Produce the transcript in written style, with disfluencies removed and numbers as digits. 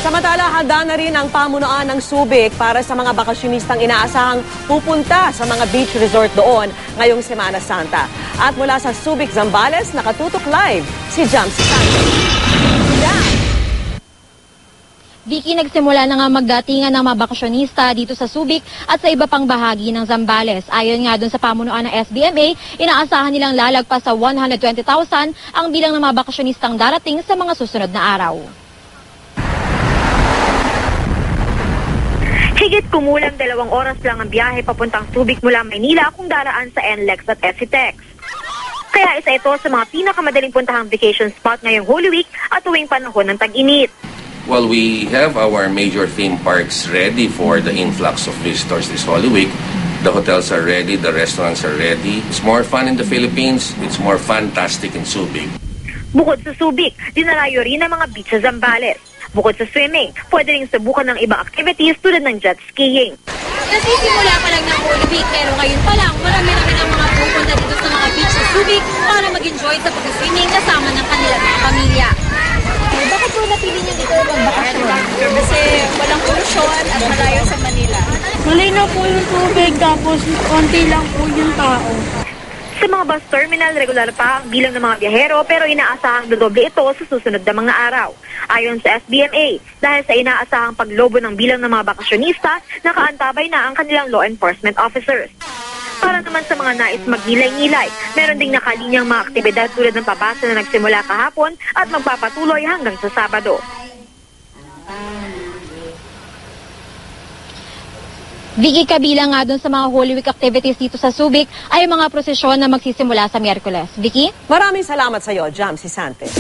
Samantala, handa na rin ang pamunuan ng Subic para sa mga bakasyonistang inaasahang pupunta sa mga beach resort doon ngayong Semana Santa. At mula sa Subic, Zambales, nakatutok live si Jam Santos. Vicky, nagsimula na nga magdatingan ng mga bakasyonista dito sa Subic at sa iba pang bahagi ng Zambales. Ayon nga dun sa pamunuan ng SBMA, inaasahan nilang lalagpas sa 120,000 ang bilang ng mga bakasyonistang darating sa mga susunod na araw. Higit kumulang 2 oras lang ang biyahe papuntang Subic mula Maynila kung daraan sa NLEX at SCTEX. Kaya isa ito sa mga pinakamadaling puntahang vacation spot ngayong Holy Week at tuwing panahon ng tag-init. Well, we have our major theme parks ready for the influx of visitors this Holy Week. The hotels are ready, the restaurants are ready. It's more fun in the Philippines, it's more fantastic in Subic. Bukod sa Subic, dinarayo rin ang mga beach sa Zambales. Bukod sa swimming, pwede rin subukan ng ibang activities tulad ng jet skiing. Nasisimula pa lang ng Holy Week pero ngayon pa lang marami-rami ng mga pupunta dito sa mga beach sa Subic para mag-enjoy sa pag-swimming kasama ng kanilang mga pamilya. Bakit po napili niyo dito magbakasyon? Kasi walang polusyon at malayo sa Manila. Malinaw po yung tubig tapos konti lang po yung tao. Sa mga bus terminal, regular pa ang bilang ng mga biyahero pero inaasahang dodoble ito sa susunod na mga araw. Ayon sa SBMA, dahil sa inaasahang paglobo ng bilang ng mga bakasyonista, nakaantabay na ang kanilang law enforcement officers. Para naman sa mga nais magnilay-nilay, meron ding nakalinyang mga aktibidad tulad ng pabasa na nagsimula kahapon at magpapatuloy hanggang sa Sabado. Vicky, kabilang nga dun sa mga Holy Week activities dito sa Subic ay mga prosesyon na magsisimula sa Miyerkules. Vicky? Maraming salamat sa iyo, Jam Santos.